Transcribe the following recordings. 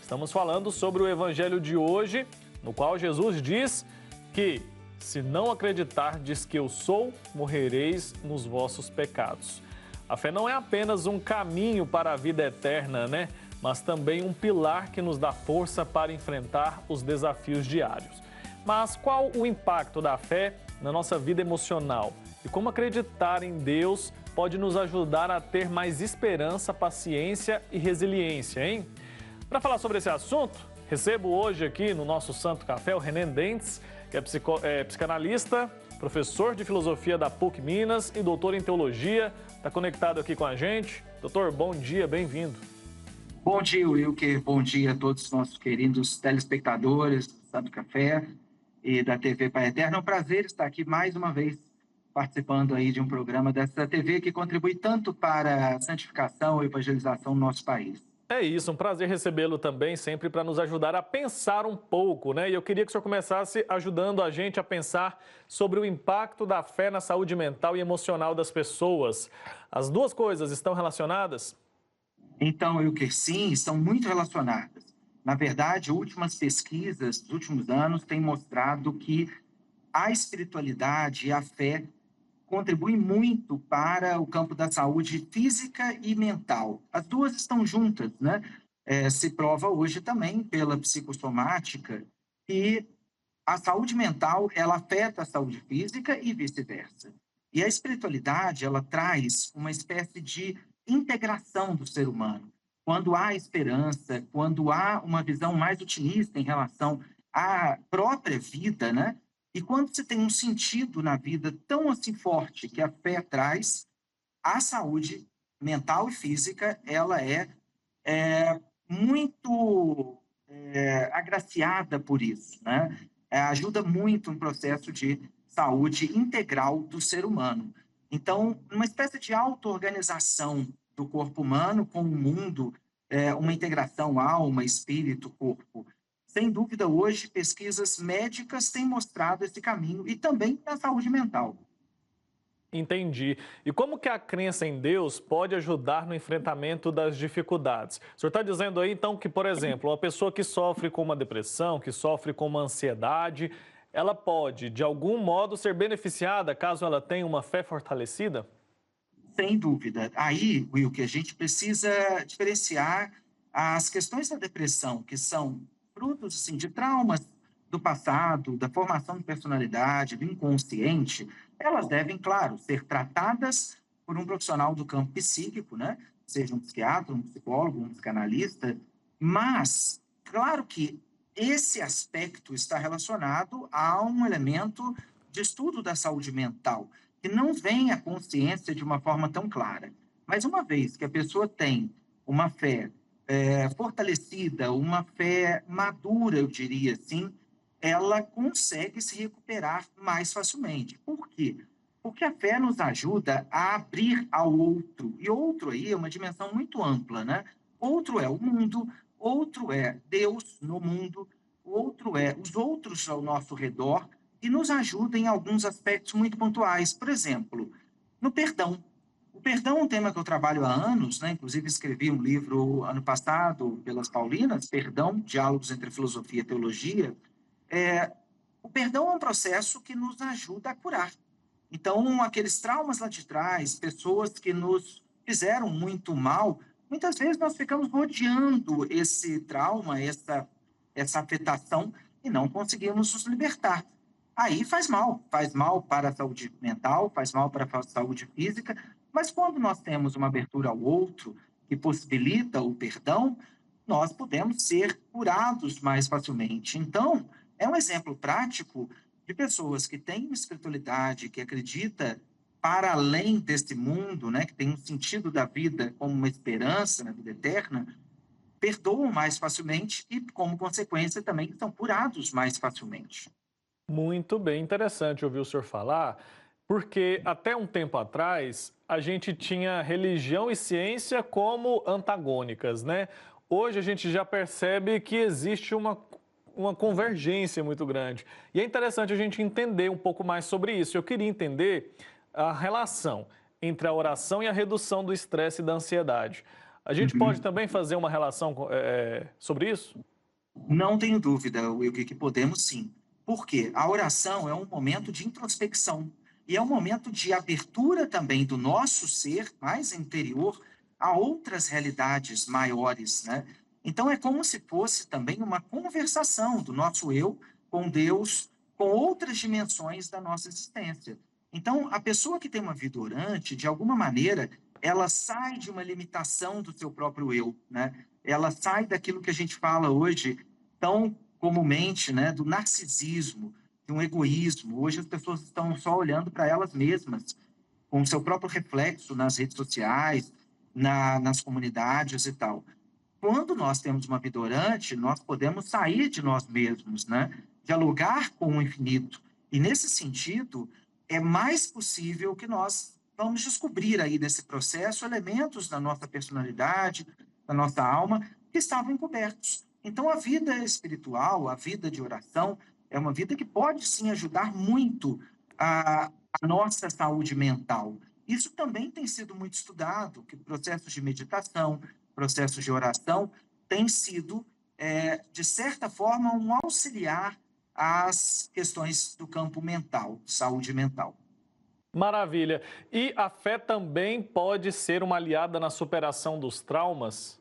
Estamos falando sobre o evangelho de hoje, no qual Jesus diz que se não acreditardes que eu sou, morrereis nos vossos pecados. A fé não é apenas um caminho para a vida eterna, né? Mas também um pilar que nos dá força para enfrentar os desafios diários. Mas qual o impacto da fé na nossa vida emocional? E como acreditar em Deus pode nos ajudar a ter mais esperança, paciência e resiliência, hein? Para falar sobre esse assunto, recebo hoje aqui no nosso Santo Café o Renan Dentes, que é psicanalista, professor de filosofia da PUC Minas e doutor em teologia. Está conectado aqui com a gente. Doutor, bom dia, bem-vindo. Bom dia, Wilker. Bom dia a todos os nossos queridos telespectadores do Santo Café e da TV Pai Eterno. É um prazer estar aqui mais uma vez participando aí de um programa dessa TV que contribui tanto para a santificação e evangelização no nosso país. É isso, um prazer recebê-lo também, sempre para nos ajudar a pensar um pouco, né? E eu queria que o senhor começasse ajudando a gente a pensar sobre o impacto da fé na saúde mental e emocional das pessoas. As duas coisas estão relacionadas? Então, Wilker, sim, estão muito relacionadas. Na verdade, últimas pesquisas dos últimos anos têm mostrado que a espiritualidade e a fé contribuem muito para o campo da saúde física e mental. As duas estão juntas, né? Se prova hoje também pela psicossomática que a saúde mental ela afeta a saúde física e vice-versa. E a espiritualidade ela traz uma espécie de integração do ser humano. Quando há esperança, quando há uma visão mais otimista em relação à própria vida, né? E quando você tem um sentido na vida tão assim forte que a fé traz, a saúde mental e física, ela é muito agraciada por isso, né? Ajuda muito no processo de saúde integral do ser humano. Então, uma espécie de auto-organização do corpo humano com o mundo, uma integração alma, espírito, corpo. Sem dúvida, hoje, pesquisas médicas têm mostrado esse caminho e também na saúde mental. Entendi. E como que a crença em Deus pode ajudar no enfrentamento das dificuldades? O senhor está dizendo aí, então, que, por exemplo, uma pessoa que sofre com uma depressão, que sofre com uma ansiedade, ela pode, de algum modo, ser beneficiada caso ela tenha uma fé fortalecida? Sem dúvida. Aí, Will, que a gente precisa diferenciar as questões da depressão, que são frutos assim, de traumas do passado, da formação de personalidade, do inconsciente, elas devem, claro, ser tratadas por um profissional do campo psíquico, né? Seja um psiquiatra, um psicólogo, um psicanalista, mas, claro que esse aspecto está relacionado a um elemento de estudo da saúde mental, que não vem à consciência de uma forma tão clara. Mas uma vez que a pessoa tem uma fé fortalecida, uma fé madura, eu diria assim, ela consegue se recuperar mais facilmente. Por quê? Porque a fé nos ajuda a abrir ao outro. E outro aí é uma dimensão muito ampla, né? Outro é o mundo, outro é Deus no mundo, outro é os outros ao nosso redor, e nos ajuda em alguns aspectos muito pontuais. Por exemplo, no perdão. O perdão é um tema que eu trabalho há anos, né? Inclusive escrevi um livro ano passado pelas Paulinas, Perdão, Diálogos entre Filosofia e Teologia. É, o perdão é um processo que nos ajuda a curar. Então, aqueles traumas lá de trás, pessoas que nos fizeram muito mal, muitas vezes nós ficamos rodeando esse trauma, essa afetação, e não conseguimos nos libertar. Aí faz mal para a saúde mental, faz mal para a saúde física, mas quando nós temos uma abertura ao outro, que possibilita o perdão, nós podemos ser curados mais facilmente. Então, é um exemplo prático de pessoas que têm uma espiritualidade, que acredita para além deste mundo, né, que tem um sentido da vida como uma esperança na vida eterna, perdoam mais facilmente e, como consequência, também são curados mais facilmente. Muito bem, interessante ouvir o senhor falar, porque até um tempo atrás a gente tinha religião e ciência como antagônicas, né? Hoje a gente já percebe que existe uma convergência muito grande. E é interessante a gente entender um pouco mais sobre isso. Eu queria entender a relação entre a oração e a redução do estresse e da ansiedade. A gente pode Uhum. também fazer uma relação sobre isso? Não tenho dúvida, Wilke, que podemos sim. Por quê? A oração é um momento de introspecção e é um momento de abertura também do nosso ser mais interior a outras realidades maiores, né? Então é como se fosse também uma conversação do nosso eu com Deus, com outras dimensões da nossa existência. Então, a pessoa que tem uma vida orante, de alguma maneira, ela sai de uma limitação do seu próprio eu, né? Ela sai daquilo que a gente fala hoje tão comumente, né, do narcisismo, de um egoísmo. Hoje as pessoas estão só olhando para elas mesmas, com o seu próprio reflexo nas redes sociais, nas comunidades e tal. Quando nós temos uma vida orante, nós podemos sair de nós mesmos, né? Dialogar com o infinito. E nesse sentido, é mais possível que nós vamos descobrir aí nesse processo elementos da nossa personalidade, da nossa alma, que estavam encobertos. Então, a vida espiritual, a vida de oração, é uma vida que pode sim ajudar muito a nossa saúde mental. Isso também tem sido muito estudado, que processos de meditação, processos de oração, têm sido, de certa forma, um auxiliar às questões do campo mental, saúde mental. Maravilha. E a fé também pode ser uma aliada na superação dos traumas?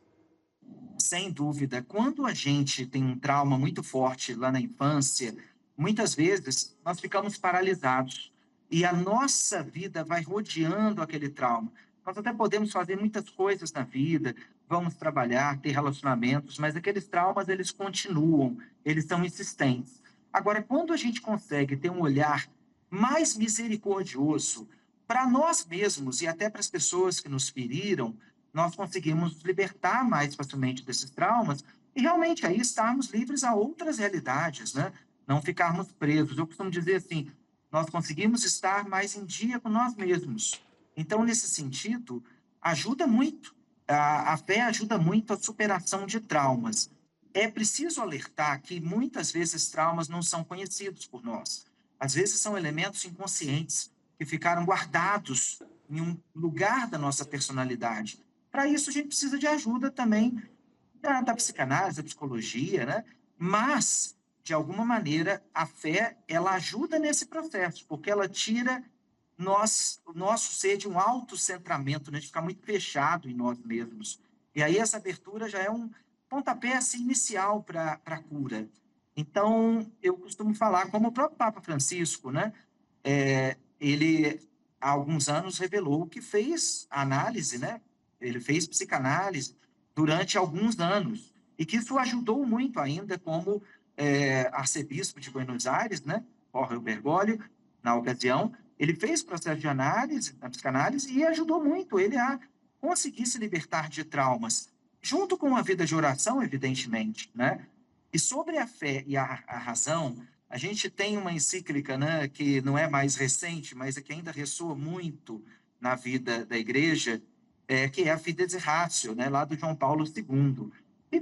Sem dúvida, quando a gente tem um trauma muito forte lá na infância, muitas vezes nós ficamos paralisados e a nossa vida vai rodeando aquele trauma. Nós até podemos fazer muitas coisas na vida, vamos trabalhar, ter relacionamentos, mas aqueles traumas eles continuam, eles são insistentes. Agora, quando a gente consegue ter um olhar mais misericordioso para nós mesmos e até para as pessoas que nos feriram, nós conseguimos nos libertar mais facilmente desses traumas e realmente aí estarmos livres a outras realidades, né? Não ficarmos presos. Eu costumo dizer assim, nós conseguimos estar mais em dia com nós mesmos. Então, nesse sentido, ajuda muito. A fé ajuda muito a superação de traumas. É preciso alertar que muitas vezes traumas não são conhecidos por nós. Às vezes são elementos inconscientes que ficaram guardados em um lugar da nossa personalidade. Para isso, a gente precisa de ajuda também da psicanálise, da psicologia, né? Mas, de alguma maneira, a fé, ela ajuda nesse processo, porque ela tira o nosso ser de um autocentramento, né? De ficar muito fechado em nós mesmos. E aí essa abertura já é um pontapé assim, inicial para a cura. Então, eu costumo falar, como o próprio Papa Francisco, né? Ele, há alguns anos, revelou que fez análise, né? Ele fez psicanálise durante alguns anos, e que isso ajudou muito ainda como arcebispo de Buenos Aires, né? Jorge Bergoglio, na ocasião, ele fez processo de análise, na psicanálise, e ajudou muito ele a conseguir se libertar de traumas, junto com a vida de oração, evidentemente, né? E sobre a fé e a razão, a gente tem uma encíclica, né, que não é mais recente, mas é que ainda ressoa muito na vida da igreja, que é a Fides Ratio, né, lá do João Paulo II, e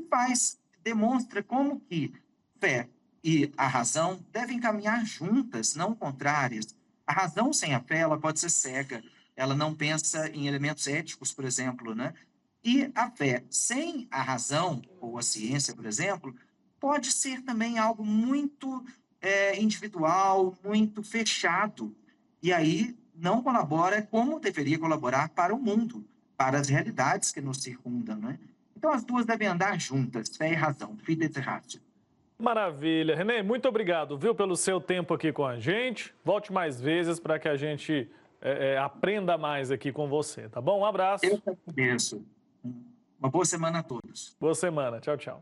demonstra como que fé e a razão devem caminhar juntas, não contrárias. A razão sem a fé, ela pode ser cega, ela não pensa em elementos éticos, por exemplo, né? E a fé sem a razão, ou a ciência, por exemplo, pode ser também algo muito individual, muito fechado. E aí não colabora como deveria colaborar para o mundo, para as realidades que nos circundam, né? Então as duas devem andar juntas, fé e razão, fides ratio. Maravilha. Renê, muito obrigado, viu, pelo seu tempo aqui com a gente. Volte mais vezes para que a gente aprenda mais aqui com você, tá bom? Um Eu abraço. que agradeço. Uma boa semana a todos. Boa semana. Tchau, tchau.